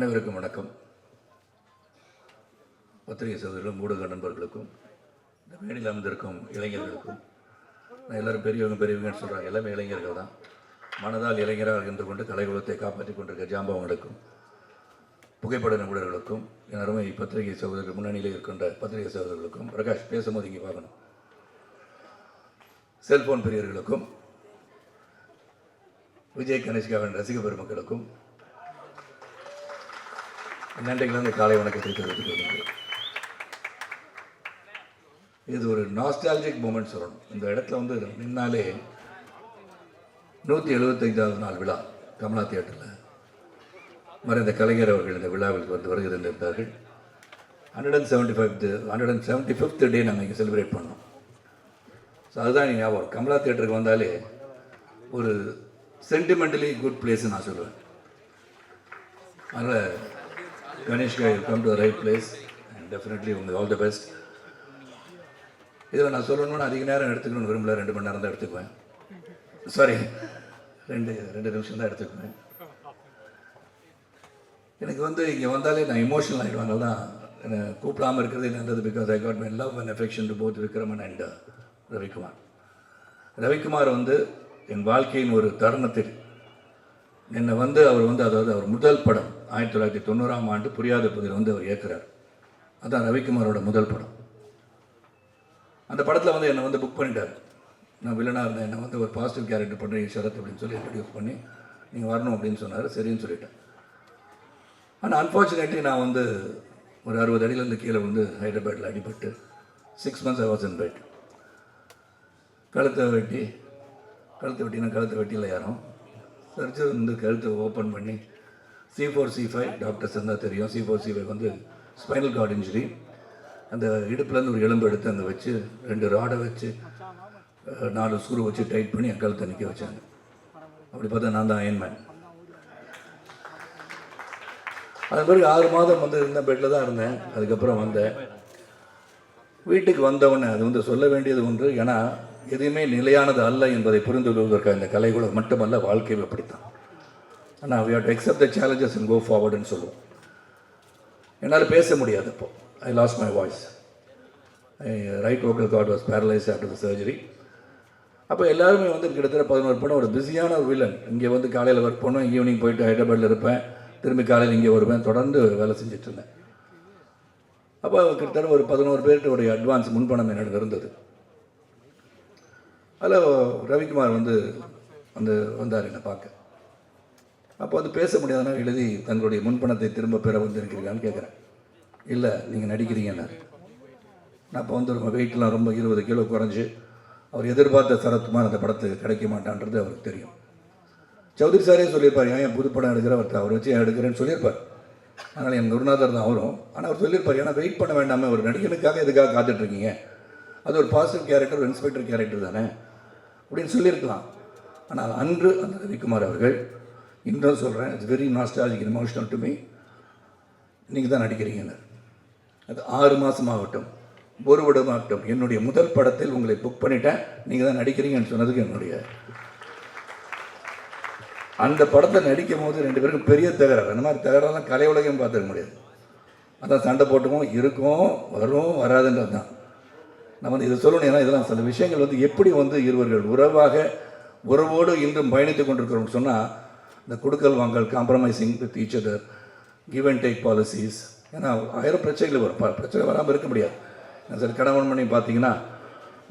அனைவருக்கும் வணக்கம். பத்திரிகை சகோதரர்களும் ஊடக நண்பர்களுக்கும் இந்த மேடையில் அமர்ந்திருக்கும் இளைஞர்களுக்கும், நான் எல்லோரும் பெரியவங்கன்னு சொல்கிறாங்க, எல்லாமே இளைஞர்கள் தான். மனதால் இளைஞராக இருந்து கொண்டு கலைக்குலத்தை காப்பாற்றி கொண்டிருக்க ஜாம்பவங்களுக்கும் புகைப்பட நிபுணர்களுக்கும் என் அருமை பத்திரிகை சகோதரர்கள் முன்னணியில் இருக்கின்ற பத்திரிகை சகோதரர்களுக்கும், பிரகாஷ் பேசும்போது இங்கே பார்க்கணும், செல்போன் பிரியர்களுக்கும், விஜய் கணேஷ்காவின் ரசிக பெருமக்களுக்கும் நன்றிகளிலிருந்து காலை வணக்கத்தை தெரிவித்துக் கொள்கிறேன். இது ஒரு நாஸ்டாலஜிக் மூமெண்ட் சொல்லணும். இந்த இடத்துல வந்து நின்னாலே 175வது நாள் விழா கமலா தியேட்டரில் மறைந்த கலைஞர் அவர்கள் இந்த விழாவில் வந்து வருகை தந்திருந்தார்கள். 175th டே நாங்கள் இங்கே செலிப்ரேட் பண்ணோம். ஸோ அதுதான் ஞாபகம். கமலா தியேட்டருக்கு வந்தாலே ஒரு சென்டிமெண்டலி குட் பிளேஸ்ன்னு நான் சொல்லுவேன். அதனால் கணேஷ்கா, you come to the right place and definitely உங்களுக்கு ஆல் தி பெஸ்ட். இதில் நான் சொல்லணும்னு அதிக நேரம் எடுத்துக்கணும்னு விரும்பல, 2 மணி நேரம் தான் எடுத்துக்குவேன். சாரி, 2 நிமிஷம் தான் எடுத்துக்குவேன். எனக்கு வந்து இங்கே வந்தாலே நான் இமோஷனல் ஆகிடுவாங்க தான். என்னை கூப்பிடாமல் இருக்கிறது என்னன்றது because I got my love and affection to both Vikraman and Ravikumar. Ravikumar வந்து என் வாழ்க்கையின் ஒரு தருணத்தில் என்னை வந்து அவர் வந்து, அதாவது அவர் முதல் படம் 1990ஆம் ஆண்டு புரியாத புதிர் வந்து அவர் இயக்குறார். அதுதான் ரவிக்குமாரோட முதல் படம். அந்த படத்தில் வந்து என்னை வந்து புக் பண்ணிட்டார். நான் வில்லனாக இருந்தேன். என்னை வந்து ஒரு பாசிட்டிவ் கேரக்டர் பண்ணுறீங்க ஷரத் அப்படின்னு சொல்லி இன்ட்ரடியூஸ் பண்ணி நீங்கள் வரணும் அப்படின்னு சொன்னார். சரின்னு சொல்லிட்டேன். ஆனால் அன்ஃபார்ச்சுனேட்லி நான் வந்து ஒரு 60 அடியிலேருந்து கீழே வந்து ஹைதராபாத்தில் அடிபட்டு 6 months I was in bed. கழுத்தை வெட்டினா கழுத்தை வெட்டியில் யாரும் சர்ஜரி வந்து கழுத்தை ஓப்பன் பண்ணி C4 C5 டாக்டர்ஸ் இருந்தால் தெரியும். C4 C5 வந்து ஸ்பைனல் கார்டு இன்ஜுரி. அந்த இடுப்புலேருந்து ஒரு எலும்பு எடுத்து அங்கே வச்சு 2 ராடை வச்சு 4 ஸ்க்ரூ வச்சு டைட் பண்ணி என் கழுத்தை நிற்க வச்சாங்க. அப்படி பார்த்தா நான் தான் அயன்மேன். அது பிறகு 6 மாதம் வந்து இருந்த பெட்டில் தான் இருந்தேன். அதுக்கப்புறம் வந்தேன். வீட்டுக்கு வந்தவொடனே அது வந்து சொல்ல வேண்டியது ஒன்று. ஏன்னா எதுவுமே நிலையானது அல்ல என்பதை புரிந்து கொள்வதற்காக இந்த கலைக்குழு மட்டுமல்ல, வாழ்க்கையில் அப்படித்தான். ஆனால் we have to accept the challenges and go forwardன்னு சொல்லுவோம். என்னால் பேச முடியாது. அப்போ I lost my voice. Right vocal cord was paralyzed after the surgery. அப்போ எல்லாருமே வந்து கிட்டத்தட்ட 11 படம் ஒரு பிஸியான ஒரு வில்லன். இங்கே வந்து காலையில் ஒர்க் பண்ணோம், ஈவினிங் போயிட்டு ஹைதராபாத்தில் இருப்பேன், திரும்பி காலையில் இங்கே வருவேன், தொடர்ந்து வேலை செஞ்சிட்ருந்தேன். அப்போ கிட்டத்தட்ட ஒரு 11 பேர்கிட்ட ஒரு அட்வான்ஸ் முன்பணம் என்னோட இருந்தது. அதில் ரவிக்குமார் வந்து வந்தார் என்னை பார்க்க. அப்போ வந்து பேச முடியாதனா எழுதி தங்களுடைய முன்பணத்தை திரும்ப பெற வந்திருக்கிறீங்களான்னு கேட்குறேன். இல்லை, நீங்கள் நடிக்கிறீங்கன்னாரு. நான் இப்போ வந்து வெயிட்லாம் ரொம்ப 20 கிலோ குறைஞ்சி அவர் எதிர்பார்த்த சரத்குமார் அந்த படத்துக்கு கிடைக்க மாட்டான்றது அவருக்கு தெரியும். சௌத்ரி சாரே சொல்லியிருப்பார், ஏன் புது படம் எடுக்கிற அவர் வச்சு எடுக்கிறேன்னு சொல்லியிருப்பார். அதனால் என் குருநாதர் தான் அவரும். ஆனால் அவர் சொல்லியிருப்பார், ஏன்னா வெயிட் பண்ண வேண்டாமல் ஒரு நடிகனுக்காக எதுக்காக காத்துட்ருக்கீங்க, அது ஒரு பாசிட்டிவ் கேரக்டர், ஒரு இன்ஸ்பெக்டர் கேரக்டர் தானே அப்படின்னு சொல்லியிருக்கலாம். ஆனால் அன்று அந்த ரவிக்குமார் அவர்கள், இன்னும் சொல்கிறேன், it's very nostalgic emotional to me, நீங்கள் தான் நடிக்கிறீங்கன்னு. அது 6 மாதம் ஆகட்டும், 1 வருடமாகட்டும், என்னுடைய முதல் படத்தில் உங்களை புக் பண்ணிட்டேன், நீங்கள் தான் நடிக்கிறீங்கன்னு சொன்னதுக்கு என்னுடைய அந்த படத்தை நடிக்கும் போது 2 பேருக்கும் பெரிய தகராறு. அந்த மாதிரி தகராறுலாம் கலை உலகம் பார்த்துக்க முடியாது. அதான் சண்டை போட்டுக்கும், இருக்கும், வரும், வராதுன்றது தான். நம்ம வந்து இதை சொல்லணும். ஏன்னா இதெல்லாம் சில விஷயங்கள் வந்து எப்படி வந்து இருவர்கள் உறவோடு இன்றும் பயணித்து கொண்டிருக்கிறோம்னு சொன்னால், இந்த கொடுக்கல் வாங்கல், compromising with each other, give and take policies. ஏன்னா 1000 பிரச்சனைகள் வரும். பிரச்சனை வராமல் இருக்க முடியாது. சார் கணவன் மணி பார்த்தீங்கன்னா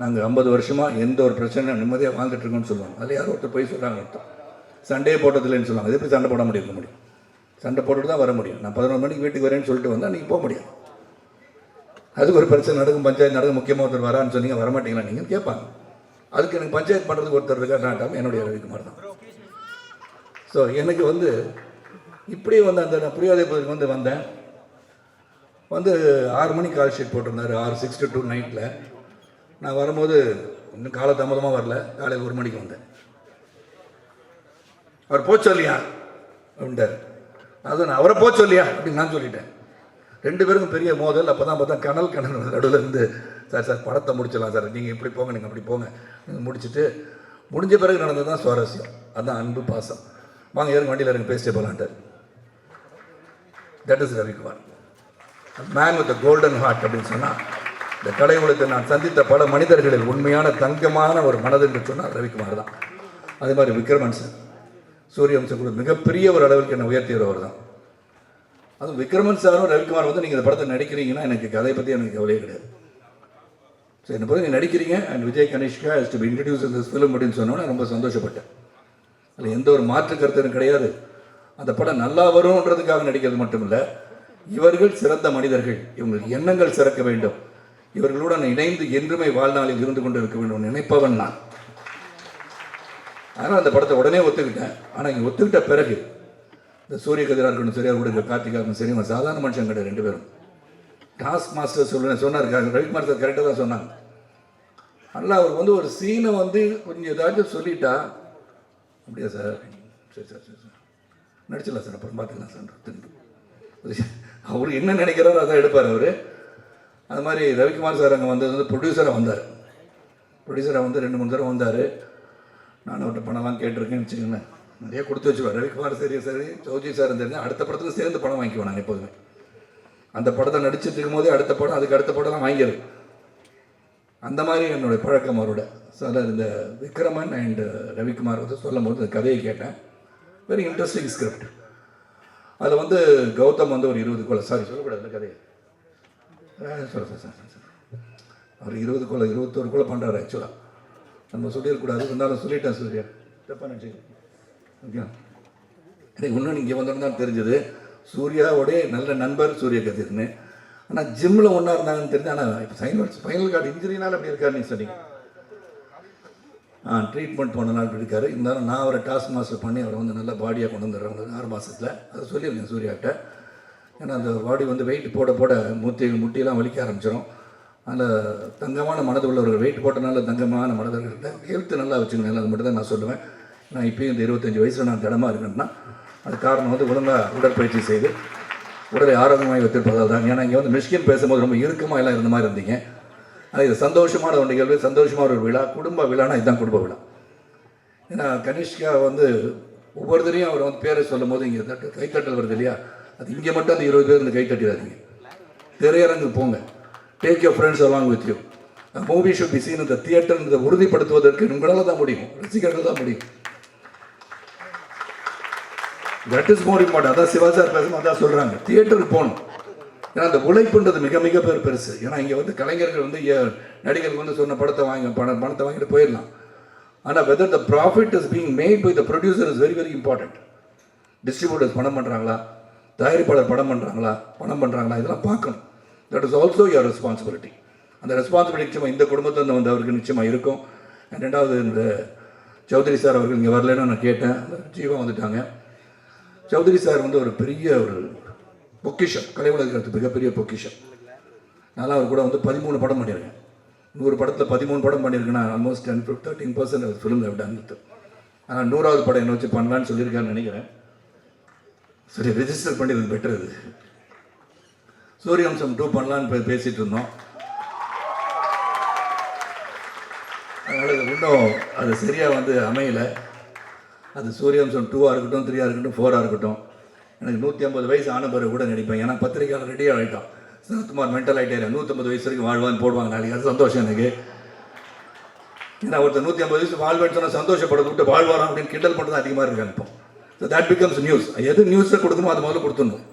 நாங்கள் 50 வருஷமாக எந்த ஒரு பிரச்சனையும் நிம்மதியாக வாழ்ந்துட்டுருக்கோம்னு சொல்லுவாங்க. அதில் யாரும் ஒருத்தர் போய் சொல்கிறாங்க, அர்த்தம் சண்டையே போட்டதில்லைன்னு சொல்லுவாங்க. அது எப்படி சண்டை போட முடியும்? சண்டை போட்டுட்டு தான் வர முடியும். நான் 11 மணிக்கு வீட்டுக்கு வரேன்னு சொல்லிட்டு வந்தால் நீங்கள் போக முடியாது. அதுக்கு ஒரு பிரச்சனை நடக்கும், பஞ்சாயத்து நடக்கும், முக்கியமாக ஒருத்தர் வரான்னு சொன்னீங்க, வரமாட்டீங்களா நீங்கள் கேட்பாங்க. அதுக்கு எனக்கு பஞ்சாயத்து பண்ணுறதுக்கு ஒருத்தர் இருக்கா, நாட்டாமல் என்னுடைய ரவிக்குமார் தான். ஸோ எனக்கு வந்து இப்படி வந்து அந்த நான் புரியாத பகுதிக்கு வந்து வந்தேன். 6 மணிக்கு கால் ஷீட் போட்டிருந்தார், 6 to 2 நைட்டில். நான் வரும்போது இன்னும் காலதாமதமாக வரல, காலையில் 1 மணிக்கு வந்தேன். அவர் போச்சொல்லியா அப்படின்ட்டார். அதுதான் அவரை போச்சொல்லியா அப்படின்னு நான் சொல்லிட்டேன். 2 பேருக்கும் பெரிய மோதல். அப்போ தான் பார்த்தா கனல் நடுவில் இருந்து, சார் படத்தை முடிச்சிடலாம் சார், நீங்கள் இப்படி போங்க, நீங்கள் அப்படி போங்க, நீங்கள் முடிச்சுட்டு முடிஞ்ச பிறகு நடந்தது தான் சுவாரஸ்யம். அதுதான் அன்பு, பாசம். வாங்க ஏறுங்க, வண்டியில் இருங்க, பேசிட்டே போகலான்ட்டார். That is Ravikumar. Man with golden heart அப்படின்னு சொன்னால், இந்த கலை உலகத்தில் நான் சந்தித்த பல மனிதர்களில் உண்மையான தங்கமான ஒரு மனது என்று சொன்னால் ரவிக்குமார் தான். அதே மாதிரி விக்ரமன் சார், சூரியவம்சம் கூட மிகப்பெரிய ஒரு அளவுக்கு என்னை உயர்த்தியவர் தான். அதுவும் விக்ரமன் சாரும் ரவிக்குமார் வந்து நீங்கள் இந்த படத்தை நடிக்கிறீங்கன்னா எனக்கு கதையை பற்றி எனக்கு கவலையே கிடையாது. ஸோ என்னை போது நீ நடிக்கிறீங்க and Vijay Kanishka is to be introduce in this film அப்படின்னு சொன்னோன்னே ரொம்ப சந்தோஷப்பட்டேன். அதில் எந்த ஒரு மாற்று கருத்தும் கிடையாது. அந்த படம் நல்லா வரும்ன்றதுக்காக நடிக்கிறது மட்டும் இல்லை, இவர்கள் சிறந்த மனிதர்கள், இவங்களுக்கு எண்ணங்கள் சிறக்க வேண்டும், இவர்களுடன் இணைந்து என்றுமே வாழ்நாளில் இருந்து கொண்டு இருக்க வேண்டும் நினைப்பவன் நான். அதனால் அந்த படத்தை உடனே ஒத்துக்கிட்டேன். ஆனால் இங்கே ஒத்துக்கிட்ட பிறகு இந்த சூரிய கதிராக இருக்கணும் சரி, அவர் கூட கார்த்திகா இருக்கணும் சரி, அவன் சாதாரண மனுஷன் கிடையாது. ரெண்டு பேரும் டாஸ்க் மாஸ்டர் சொன்னார், ரவிக்குமார் சார் கரெக்டாக தான் சொன்னாங்க. அதனால் அவர் வந்து ஒரு சீனை வந்து கொஞ்சம் ஏதாச்சும் சொல்லிட்டா, அப்படியா சார், சரி சார் சரி சார் நடிச்சிடலாம் சார், அப்புறம் பார்த்துக்கலாம் சார், அவர் என்ன நினைக்கிறாரோ அதான் எடுப்பார் அவர். அது மாதிரி ரவிக்குமார் சார் அங்கே வந்தது வந்து ப்ரொடியூசராக வந்தார். ப்ரொடியூசராக வந்து 2-3 தடவை வந்தார். நான் அவர்கிட்ட பணம்லாம் கேட்டிருக்கேன்னு வச்சுக்கோங்களேன், நிறைய கொடுத்து வச்சுருவார். ரவிக்குமார் சரி சரி சௌஜி சார் தெரிஞ்சு அடுத்த படத்துக்கு சேர்ந்து படம் வாங்கிக்குவேன் நான் எப்போதுமே. அந்த படத்தை நடிச்சுட்டு இருக்கும் போதே அடுத்த படம், அதுக்கு அடுத்த படம்லாம் வாங்கிடுது. அந்த மாதிரி என்னுடைய பழக்கம் அவரோட. ஸோ அதில் இந்த விக்ரமன் அண்ட் ரவிக்குமார் வந்து சொல்லும் போது அந்த கதையை கேட்டேன். Very interesting script. அதில் வந்து கௌதம் வந்து ஒரு 20 கொலை, சாரி சொல்லக்கூடாது இந்த கதையை, சொல்ல சார் அவர் 20 கொலை 21 கொலை பண்ணுறாரு. ஆக்சுவலாக நம்ம சொல்லிடக்கூடாது, இருந்தாலும் சொல்லிட்டேன். சூர்யா தப்பாக நினச்சி ஓகே. எனக்கு இன்னும் இங்கே வந்தோன்னு தான் தெரிஞ்சது சூர்யாவோடைய நல்ல நண்பர் சூரிய கதிர்னு. ஆனால் ஜிம்மில் ஒன்றா இருந்தாங்கன்னு தெரிஞ்சு. ஆனால் இப்போ ஸ்பைனல் கார்டு இன்ஜுரினால அப்படி இருக்காரு நீங்கள் சொன்னீங்க. ட்ரீட்மெண்ட் போன நாள் இப்படி இருக்காரு. இருந்தாலும் நான் அவரை டாஸ்க் மாஸ்டர் பண்ணி அவரை வந்து நல்லா பாடியாக கொண்டு வந்துடுறேன் 6 மாதத்தில். அதை சொல்லியிருக்கேன் சூர்யாட்ட. ஏன்னா அந்த பாடி வந்து வெயிட் போட போட முட்டியெல்லாம் வலிக்க ஆரம்பிச்சிடும். அதில் தங்கமான மனது உள்ளவர்கள் வெயிட் போட்டனால தங்கமான மனதர்கள்ட்ட ஹெல்த்து நல்லா வச்சுக்கணும். அது மட்டும் தான் நான் சொல்லுவேன். நான் இப்போயும் இந்த 25 வயசில் நான் திடமாக இருக்கேன்னா அது காரணம் வந்து ஒழுங்காக உடற்பயிற்சி செய்து உடலை ஆரோக்கியமாக வைத்திருப்பதால் தான். ஏன்னா இங்கே வந்து மிஷ்கின் பேசும்போது ரொம்ப இறுக்கமாக எல்லாம் இருந்த மாதிரி இருந்தீங்க. ஆனால் இது சந்தோஷமான ஒரு நிகழ்வு, சந்தோஷமான ஒரு விழா, குடும்ப விழானா இதுதான் குடும்ப விழா. ஏன்னா கனிஷ்கா வந்து ஒவ்வொருத்தரையும் அவர் வந்து பேரை சொல்லும் போது இங்கே கைத்தட்டல் வருது இல்லையா, அது இங்கே மட்டும் அந்த 20 பேர் இந்த கைத்தட்டிடாதீங்க. திரையரங்கு போங்க, take your friends along with you. Movie should be seen இந்த தியேட்டர் உறுதிப்படுத்துவதற்கு உங்களால் தான் முடியும், ரசிகர்கள் தான் முடியும். That is more important. அதான் சிவா சார் பேசும்போது அதான் சொல்கிறாங்க, தியேட்டருக்கு போகணும். ஏன்னா அந்த உழைப்புன்றது மிக மிக பெருசு. ஏன்னா இங்கே வந்து கலைஞர்கள் வந்து நடிகர்கள் வந்து சொன்ன படத்தை பணத்தை வாங்கிட்டு போயிடலாம். ஆனால் whether the profit is being made by the producer is very very important. Distributors பணம் பண்ணுறாங்களா, தயாரிப்பாளர் பணம் பண்ணுறாங்களா, இதெல்லாம் பார்க்கணும். That is also your responsibility. அந்த ரெஸ்பான்சிபிலிட்டி நிச்சயமாக இந்த குடும்பத்தில் வந்தவருக்கு நிச்சயமாக இருக்கும். ரெண்டாவது இந்த சௌத்ரி சார் அவர்கள் இங்கே வரலன்னு நான் கேட்டேன், ஜீவா வந்துட்டாங்க. சௌத்ரி சார் வந்து ஒரு பெரிய ஒரு பொக்கிஷம், கலை உலகத்துக்கு மிகப்பெரிய பொக்கிஷம். நான் அவர் கூட வந்து 13 படம் பண்ணியிருக்கேன். 100 படத்தில் 13 படம் பண்ணியிருக்கேன்னா ஆல்மோஸ்ட் 10-13% ஃபிலிம் விட்டு. ஆனால் 100வது படம் என்ன வச்சு பண்ணலான்னு சொல்லியிருக்காருன்னு நினைக்கிறேன். சரி, ரெஜிஸ்டர் பண்ணிடுறது பெட்டர். இது சூரியவம்சம் 2 பண்ணலான்னு பேசிகிட்டு இருந்தோம். அதனால் இன்னும் அது சரியாக வந்து அமையலை. அது சூரியவம்சம் 2ஆக இருக்கட்டும், 3ஆக இருக்கட்டும், 4ஆக இருக்கட்டும். எனக்கு 150 வயசு ஆன பிறகு கூட நடிப்பேன். ஏன்னா பத்திரிக்கையாளர் ரெடியாக ஆகிட்டான். சரத்குமார் மென்டல் ஆகிட்டே 150 வயசு வரைக்கும் வாழ்வான்னு போடுவாங்க நாளைக்கு. அது சந்தோஷம் எனக்கு. ஏன்னா ஒருத்தர் 150 வயசு வாழ்வேன்னு சொன்னால் சந்தோஷப்படுறது விட்டு வாழ்வாராம் அப்படின்னு கிண்டல் பண்ணுறது தான் அதிகமாக இருக்காங்க இப்போ. So that becomes news. எது நியூஸை கொடுக்கணுமோ அது முதல்ல கொடுத்துடணும்.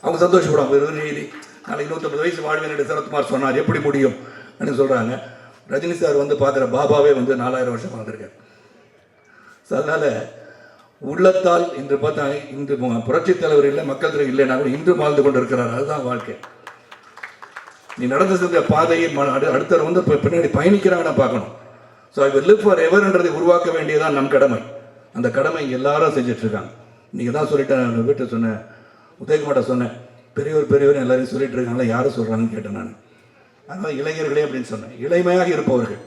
அவங்க சந்தோஷப்படுவாங்க. வெறும் நீதி நாளைக்கு 150 வயசு வாழ்வேன் சரத்குமார் சொன்னார், எப்படி முடியும் அப்படின்னு சொல்கிறாங்க. ரஜினி சார் வந்து பார்க்குற பாபாவே வந்து 4000 வருஷம் வாழ்ந்துருக்காரு. ஸோ அதனால் உள்ளத்தால் இன்று பார்த்தா இன்று புரட்சித் தலைவர் இல்லை, மக்கள் தலைவர் இல்லைன்னா கூட இன்று வாழ்ந்து கொண்டு இருக்கிறார். அதுதான் வாழ்க்கை. நீ நடந்து சென்ற பாதையை அடுத்தவர் வந்து பின்னாடி பயணிக்கிறாங்கன்னு பார்க்கணும். So I will live for எவர்ன்றதை உருவாக்க வேண்டியதான் நம் கடமை. அந்த கடமை இங்கே எல்லாரும் செஞ்சிட்ருக்காங்க. நீங்கள் தான் சொல்லிட்டேன், வீட்டை சொன்னேன், உதயகுமார்ட்ட சொன்னேன், பெரியவர் எல்லாரையும் சொல்லிட்டு இருக்காங்களா, யாரும் சொல்கிறாங்கன்னு கேட்டேன் நான். அதனால் இளைஞர்களே அப்படின்னு சொன்னேன். இளமையாக இருப்பவர்கள்,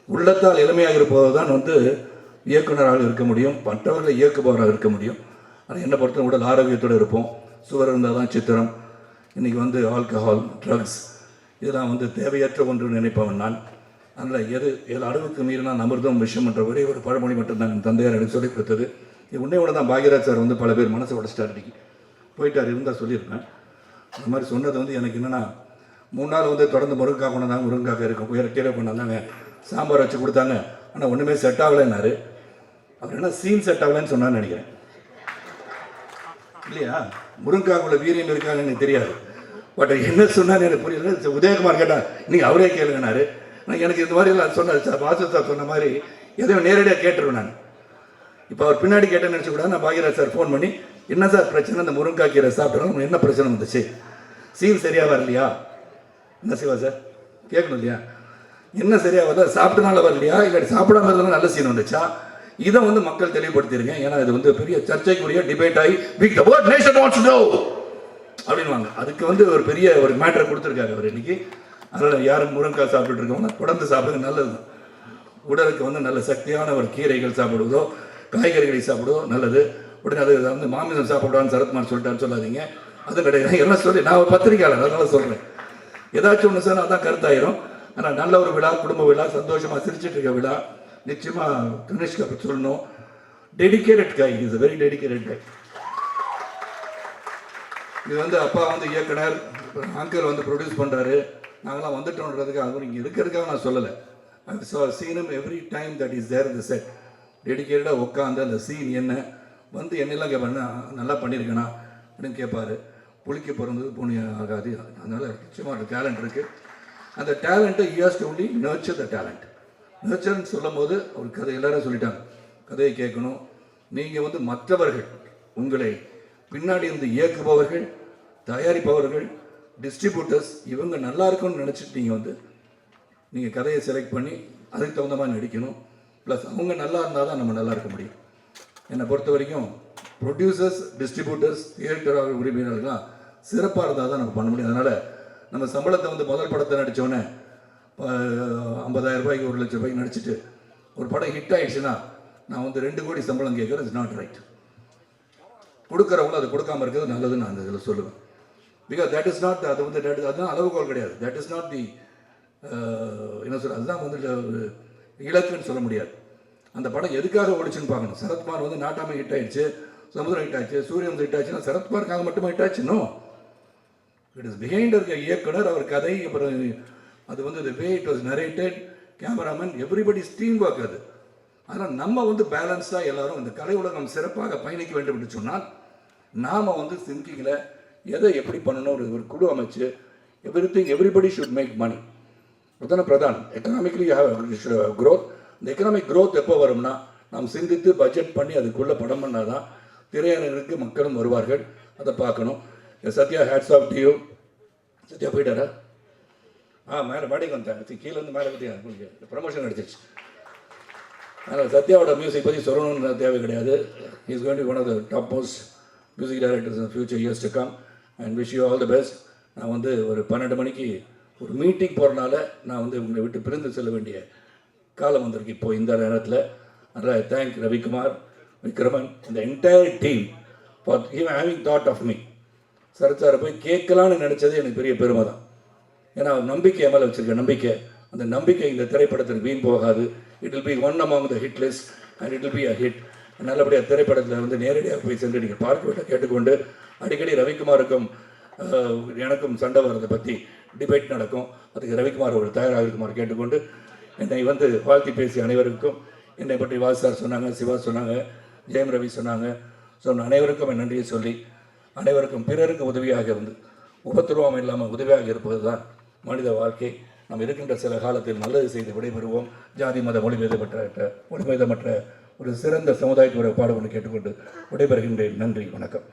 உள்ளத்தால் இளமையாக இருப்பவர் தான் வந்து இயக்குநராக இருக்க முடியும், மற்றவர்களை இயக்குபவராக இருக்க முடியும். ஆனால் என்னை பொறுத்த உடல் ஆரோக்கியத்தோடு இருப்போம். சுவர் இருந்தால் தான் சித்திரம். இன்றைக்கி வந்து ஆல்கஹால், ட்ரக்ஸ் இதெல்லாம் வந்து தேவையற்ற ஒன்று நினைப்பவன் நான். அதனால் எது அளவுக்கு மீறினால் அமிர்தம் விஷயம் என்ற ஒரே ஒரு பழமொழி மட்டும்தான் என் தந்தையார் எனக்கு சொல்லிக் கொடுத்தது. இது உன்னே தான் பாக்யராஜ் சார் வந்து பல பேர் மனசை உடச்சிட்டார், போயிட்டார், இருந்தால் சொல்லியிருப்பேன். அந்த மாதிரி சொன்னது வந்து எனக்கு என்னென்னா 3 நாள் வந்து தொடர்ந்து முருங்கைக்காய் கொண்டாந்தாங்க, முருங்கைக்காய் இருக்கும், கீரை கொண்டாந்தாங்க, சாம்பார் வச்சு கொடுத்தாங்க, ஆனால் ஒன்றுமே செட் ஆகலைன்னாரு. அவர் என்ன சீன் செட் ஆகலைன்னு சொன்னான்னு நினைக்கிறேன் இல்லையா? முருங்கைக்காய்க்குள்ள வீரியம் இருக்கான்னு எனக்கு தெரியாது, பட் என்ன சொன்னார் எனக்கு புரியல. உதயகுமார் கேட்டால் நீங்கள் அவரே கேளுங்கன்னாரு. நான் எனக்கு இந்த மாதிரி எல்லாம் சொன்னார் சார், வாசு சார் சொன்ன மாதிரி எதையும் நேரடியாக கேட்டுருவேன் நான். இப்போ அவர் பின்னாடி கேட்டேன்னு நினச்சக்கூடாது. நான் பாக்யராஜ் சார் ஃபோன் பண்ணி என்ன சார் பிரச்சனை, அந்த முருங்கைக்காய் கீரை சாப்பிட்றோம், என்ன பிரச்சனை வந்துச்சு, சீன் சரியாக வரலையா, என்ன செய்வா சார் கேட்கணும் இல்லையா, என்ன சரியாக வரல, சாப்பிட்டனால வரலையா, இல்லாட்டி சாப்பிடாம இருந்தாலும் நல்ல சீன் வந்துச்சா, இதை வந்து மக்கள் தெளிவுபடுத்திருக்கேன். ஏன்னா இது வந்து பெரிய சர்ச்சைக்குரிய டிபேட் ஆகி big the world nation wants to know அப்படின்வாங்க. அதுக்கு வந்து ஒரு பெரிய ஒரு மேட்டரை கொடுத்துருக்காரு அவர் இன்னைக்கு. அதனால் யாரும் முருங்கைக்காய் சாப்பிட்டு இருக்கவங்க தொடர்ந்து சாப்பிடுங்க, நல்லது தான். உடலுக்கு வந்து நல்ல சக்தியான ஒரு கீரைகள் சாப்பிடுவதோ காய்கறிகளை சாப்பிடுவதோ நல்லது. உடனே அது வந்து மாமிசம் சாப்பிடுவான்னு சரத்குமார் சொல்லிட்டான்னு சொல்லாதீங்க, அது கிடையாது. எல்லாம் சொல்லி நான் ஒரு பத்திரிக்கையாளர், அதனால சொல்கிறேன். ஏதாச்சும் ஒன்று சார் அதான் கருத்தாயிரும். ஆனால் நல்ல ஒரு விழா, குடும்ப விழா, சந்தோஷமாக சிரிச்சிட்டு இருக்க விழா, நிச்சயமாக தனுஷ்கா சொல்லணும். Dedicated guy, is very dedicated guy. இது வந்து அப்பா வந்து இயக்குனர், அங்கிள் வந்து ப்ரொடியூஸ் பண்ணுறாரு, நாங்களாம் வந்துட்டோன்றதுக்கு அவர் இங்கே இருக்கிறதுக்காக நான் சொல்லலை. I seen him every time that is there in the set. டெடிக்கேட்டடாக உட்காந்து அந்த சீன் என்ன வந்து என்னெல்லாம் கேட்பாருன்னா நல்லா பண்ணியிருக்கேனா அப்படின்னு கேட்பார். புளிக்க பிறந்தது புண்ணிய ஆகாது. அதனால் நிச்சயமாக டேலண்ட் இருக்குது. அந்த டேலண்ட்டை you has to only nurture the talent. நர்ச்சர்ன்னு சொல்லும் போது அவர் கதை எல்லாரும் சொல்லிட்டாங்க, கதையை கேட்கணும். நீங்கள் வந்து மற்றவர்கள், உங்களை பின்னாடி இருந்து இயக்குபவர்கள், தயாரிப்பவர்கள், டிஸ்ட்ரிபியூட்டர்ஸ், இவங்க நல்லா இருக்கும்னு நினச்சிட்டு நீங்கள் கதையை செலக்ட் பண்ணி அதுக்கு தகுந்த மாதிரி நடிக்கணும். ப்ளஸ் அவங்க நல்லா இருந்தால் தான் நம்ம நல்லா இருக்க முடியும். என்னை பொறுத்த வரைக்கும் ப்ரொடியூசர்ஸ், டிஸ்ட்ரிபியூட்டர்ஸ், தியேட்டர் உரிமையாளர்கள்லாம் சிறப்பாக இருந்தால் தான் நம்ம பண்ண முடியும். அதனால் நம்ம சம்பளத்தை வந்து முதல் படத்தை நடித்தோன்னே 50,000 ரூபாய்க்கு 1 லட்சம் ரூபாய்க்கு நடிச்சுட்டு ஒரு படம் ஹிட் ஆகிடுச்சுன்னா நான் வந்து 2 கோடி சம்பளம் கேட்குறது இட்ஸ் நாட் ரைட். கொடுக்குறவங்களும் அது கொடுக்காமல் இருக்கிறது நல்லதுன்னு நான் அந்த இதில் சொல்லுவேன். பிகாஸ் தட் இஸ் நாட், அது வந்து அதுதான் அளவுகோல் கிடையாது. தட் இஸ் நாட் தி என்ன சொல்ற, அதுதான் வந்து இலக்குன்னு சொல்ல முடியாது. அந்த படம் எதுக்காக ஓடிச்சுன்னு பார்க்கணும். சரத்குமார் வந்து நாட்டாமை ஹிட் ஆயிடுச்சு, சமுதிரம் ஹிட் ஆச்சு, சூரியன் ஹிட் ஆச்சுன்னா சரத்குமாருக்காக மட்டுமே ஹிட் ஆச்சுனோ, இட் இஸ் பிஹைண்ட் இருக்க இயக்குனர், அவர் கதை, அப்புறம் அது வந்து the way it was narrated, cameraman, everybody's team work அது. அதனால் நம்ம வந்து பேலன்ஸாக எல்லாரும் இந்த கலை உலகம் சிறப்பாக பயணிக்க வேண்டும் என்று சொன்னால் நாம் வந்து திங்கிங்கில் எதை எப்படி பண்ணணும், ஒரு குழு அமைச்சு எவ்ரிபடி ஷுட் மேக் மணி. அதுதானே பிரதான். Economically growth. இந்த எக்கனாமிக் க்ரோத் எப்போ வரும்னா நாம் சிந்தித்து பட்ஜெட் பண்ணி அதுக்குள்ளே படம் பண்ணால் தான் திரையரங்குக்கு மக்களும் வருவார்கள். அதை பார்க்கணும். Sathya, hats off to you. Sathya போயிட்டாரா? மேலே பாடிக்கு வந்தாங்க, கீழே வந்து மேலே பற்றி உங்களுக்கு ப்ரமோஷன் கிடச்சிருச்சு. அதனால் சத்யாவோட மியூசிக் பற்றி சொல்லணும்னு தேவை கிடையாது. Is going to one of the top most music directors in future years to come and wish you all the best. நான் வந்து ஒரு 12 மணிக்கு ஒரு மீட்டிங் போகிறனால நான் வந்து உங்களை விட்டு பிரிந்து செல்ல வேண்டிய காலம் வந்திருக்கு இப்போ இந்த நேரத்தில். அதனால் ஐ தேங்க் ரவிக்குமார், விக்ரமன், இந்த entire team for having thought of me. Sarath சாரை போய் கேட்கலான்னு நினச்சது எனக்கு பெரிய பெருமை தான். ஏன்னா நம்பிக்கை என் மேலே வச்சுருக்க நம்பிக்கை, அந்த நம்பிக்கை இந்த திரைப்படத்திற்கு வீண் போகாது. It will be one among the hit list and it will be a hit. நல்லபடியாக திரைப்படத்தில் வந்து நேரடியாக போய் சென்று நீங்கள் பார்க்க விட்ட கேட்டுக்கொண்டு, அடிக்கடி ரவிக்குமாருக்கும் எனக்கும் சண்டை வர்றதை பற்றி டிபேட் நடக்கும். அதுக்கு ரவிக்குமார் அவர்கள் தயாராக இருக்குமாறு கேட்டுக்கொண்டு, என்னை வந்து வாழ்த்தி பேசிய அனைவருக்கும், என்னை பற்றி வாசு சார் சொன்னாங்க, சிவா சொன்னாங்க, ஜெயம் ரவி சொன்னாங்க, சொன்ன அனைவருக்கும் என் நன்றியை சொல்லி, அனைவருக்கும் பிறருக்கு உதவியாக இருந்து உபத்திரவம் இல்லாமல் உதவியாக இருப்பது தான் மனித வாழ்க்கை. நாம் இருக்கின்ற சில காலத்தில் நல்லது செய்து விடைபெறுவோம். ஜாதி மத மொழிபேதமற்ற ஒரு சிறந்த சமுதாயத்தோட பாடுபொன்று கேட்டுக்கொண்டு விடைபெறுகின்றேன். நன்றி, வணக்கம்.